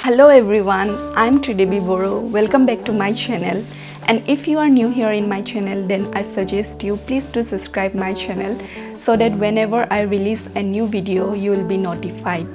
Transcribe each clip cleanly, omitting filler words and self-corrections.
Hello everyone, I'm Tridebi Boro. Welcome back to my channel. And if you are new here in my channel, then I suggest you please do subscribe my channel so that whenever I release a new video, you will be notified.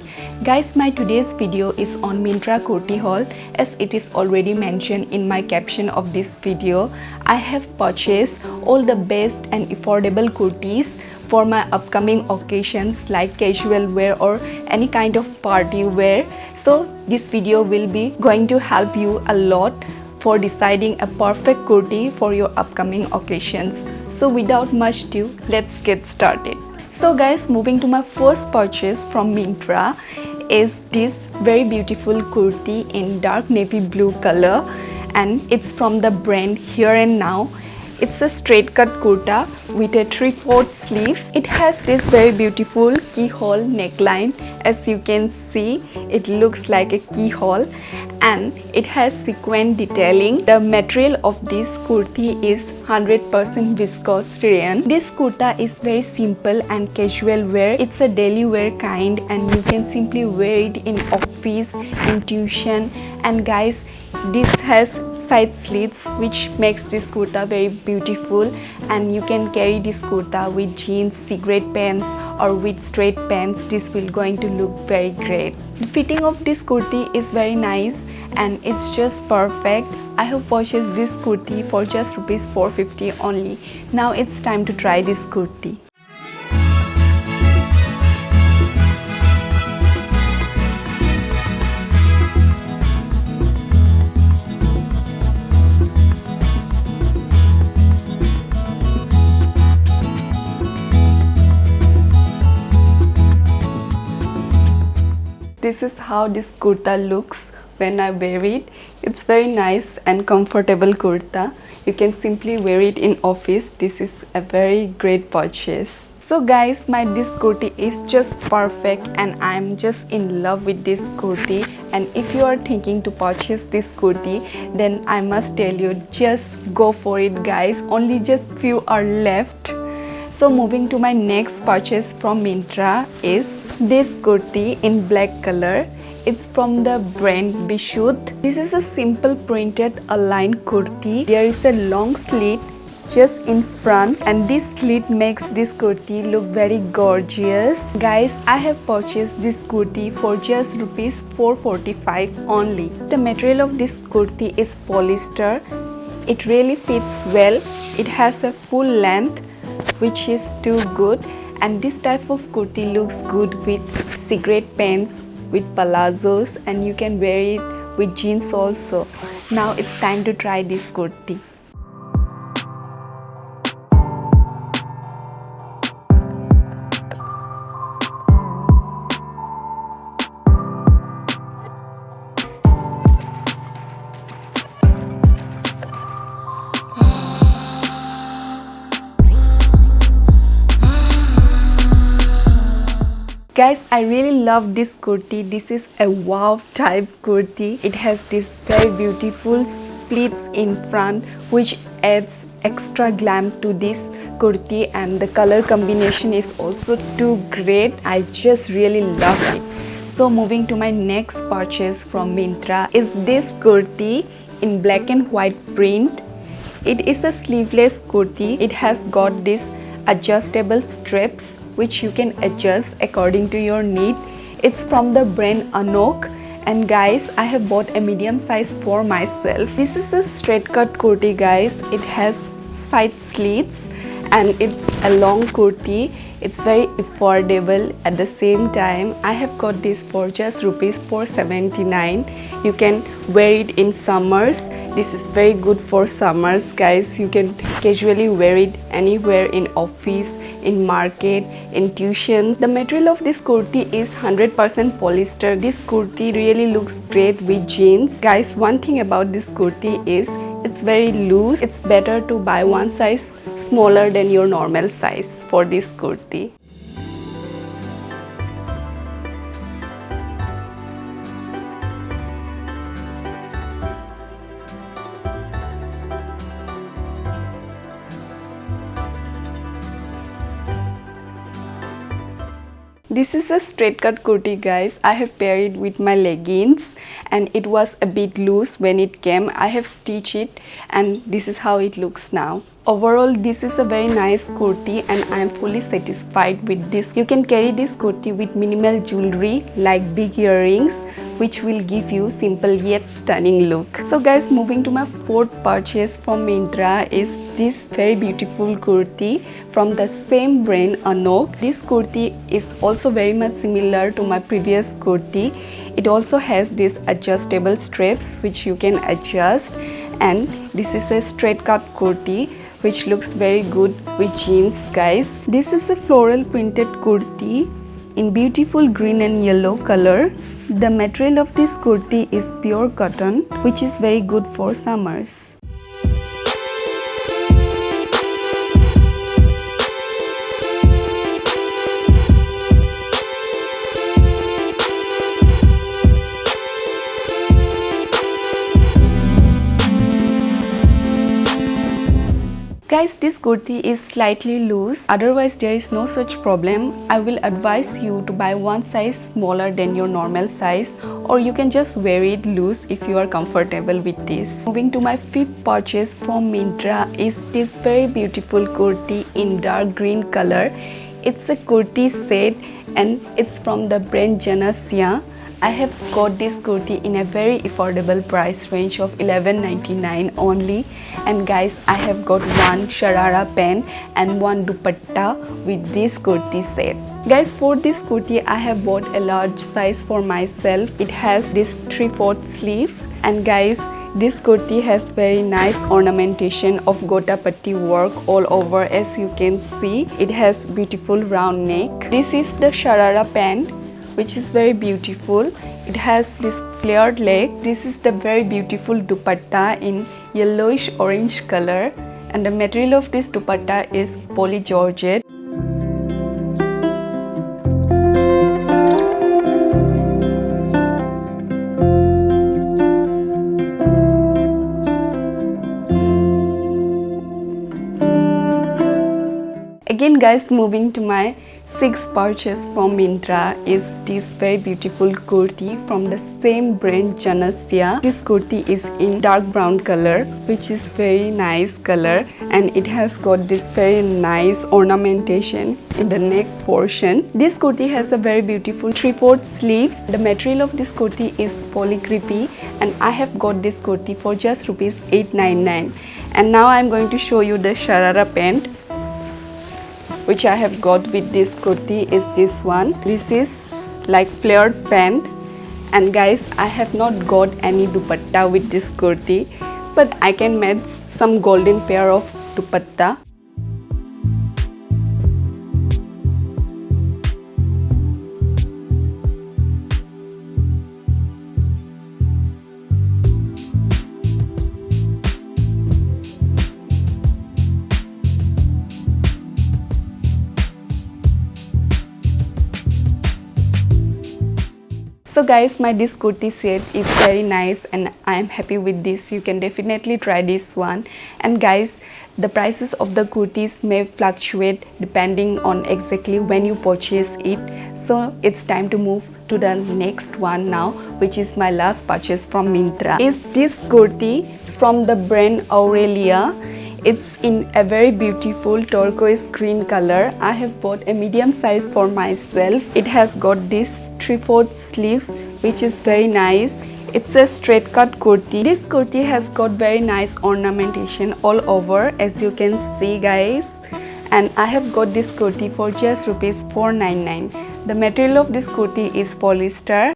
Guys, my today's video is on Myntra kurti haul. As it is already mentioned in my caption of this video, I have purchased all the best and affordable kurtis for my upcoming occasions like casual wear or any kind of party wear. So this video will be going to help you a lot for deciding a perfect kurti for your upcoming occasions. So without much ado, let's get started. So guys, moving to my first purchase from Myntra is this very beautiful kurti in dark navy blue color, and it's from the brand Here and Now. It's a straight cut kurta with a 3/4 sleeves. It has this very beautiful keyhole neckline. As you can see, it looks like a keyhole, and it has sequin detailing. The material of this kurti is 100% viscose rayon. This kurta is very simple and casual wear. It's a daily wear kind, and you can simply wear it in office, in tuition. And guys, this has side slits which makes this kurta very beautiful, and you can carry this kurta with jeans, cigarette pants or with straight pants. This will going to look very great. The fitting of this kurti is very nice and it's just perfect. I have purchased this kurti for just rupees 450 only. Now it's time to try this kurti. This is how this kurta looks when I wear it. It's very nice and comfortable kurta. You can simply wear it in office. This is a very great purchase. So guys, this kurti is just perfect and I'm just in love with this kurti. And if you are thinking to purchase this kurti, then I must tell you, just go for it guys. Only just few are left. So moving to my next purchase from Myntra is this kurti in black color. It's from the brand Bishut. This is a simple printed aligned kurti. There is a long slit just in front, and this slit makes this kurti look very gorgeous. Guys, I have purchased this kurti for just rupees 445 only. The material of this kurti is polyester. It really fits well. It has a full length, which is too good, and this type of kurti looks good with cigarette pants, with palazzos, and you can wear it with jeans also. Now it's time to try this kurti. Guys, I really love this kurti. This is a wow type kurti. It has this very beautiful splits in front which adds extra glam to this kurti, and the color combination is also too great. I just really love it. So moving to my next purchase from Myntra is this kurti in black and white print. It is a sleeveless kurti. It has got this adjustable straps which you can adjust according to your need. It's from the brand Anok, and guys, I have bought a medium size for myself. This is a straight cut kurti guys. It has side slits and it's a long kurti. It's very affordable at the same time. I have got this for just rupees 479. You can wear it in summers. This is very good for summers guys. You can casually wear it anywhere, in office, in market, in tuition. The material of this kurti is 100% polyester. This kurti really looks great with jeans. Guys, one thing about this kurti is it's very loose. It's better to buy one size smaller than your normal size for this kurti. This is a straight cut kurti, guys. I have paired it with my leggings and it was a bit loose when it came. I have stitched it and this is how it looks now. Overall, this is a very nice kurti and I am fully satisfied with this. You can carry this kurti with minimal jewelry like big earrings, which will give you simple yet stunning look. So guys, moving to my fourth purchase from Myntra is this very beautiful kurti from the same brand, Anok. This kurti is also very much similar to my previous kurti. It also has these adjustable straps which you can adjust, and this is a straight cut kurti which looks very good with jeans, guys. This is a floral printed kurti in beautiful green and yellow color. The material of this kurti is pure cotton, which is very good for summers. Guys, this kurti is slightly loose, otherwise there is no such problem. I will advise you to buy one size smaller than your normal size, or you can just wear it loose if you are comfortable with this. Moving to my fifth purchase from Myntra is this very beautiful kurti in dark green color. It's a kurti set and it's from the brand Janasya. I have got this kurti in a very affordable price range of $11.99 only. And guys, I have got one sharara pant and one dupatta with this kurti set. Guys, for this kurti I have bought a large size for myself. It has this 3/4 sleeves, and guys, this kurti has very nice ornamentation of gotapatti work all over, as you can see. It has beautiful round neck. This is the sharara pant, which is very beautiful. It has this flared leg. This is the very beautiful dupatta in yellowish orange color, and the material of this dupatta is poly georgette. Again guys, moving to my sixth purchase from Myntra is this very beautiful kurti from the same brand Janasya. This kurti is in dark brown color, which is very nice color, and it has got this very nice ornamentation in the neck portion. This kurti has a very beautiful 3/4 sleeves. The material of this kurti is polycreepy, and I have got this kurti for just rupees 899. And now I am going to show you the sharara pant which I have got with this kurti is this one. This is like flared pant, and guys, I have not got any dupatta with this kurti, but I can match some golden pair of dupatta. So guys, my this kurti set is very nice and I am happy with this. You can definitely try this one. And guys, the prices of the kurtis may fluctuate depending on exactly when you purchase it. So it's time to move to the next one now, which is my last purchase from Myntra. Is this kurti from the brand Aurelia. It's in a very beautiful turquoise green color. I have bought a medium size for myself. It has got this 3/4 sleeves, which is very nice. It's a straight cut kurti. This kurti has got very nice ornamentation all over, as you can see guys. And I have got this kurti for just rupees 499. The material of this kurti is polyester.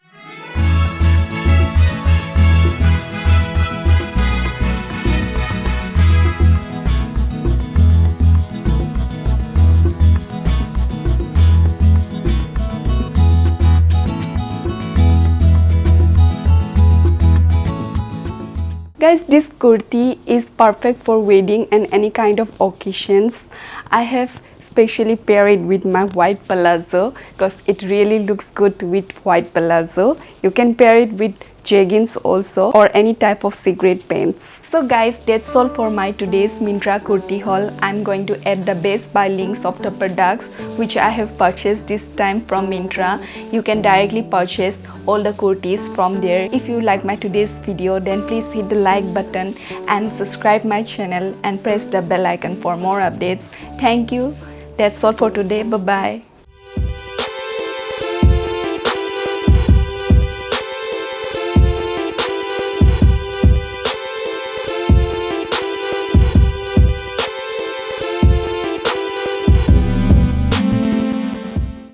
Guys, this kurti is perfect for wedding and any kind of occasions. I have specially paired it with my white palazzo because it really looks good with white palazzo. You can pair it with jeggings also, or any type of cigarette pants. So guys, that's all for my today's Myntra kurti haul. I'm going to add the best buy links of the products which I have purchased this time from Myntra. You can directly purchase all the kurtis from there. If you like my today's video, then please hit the like button and subscribe my channel and press the bell icon for more updates. Thank you. That's all for today. Bye bye.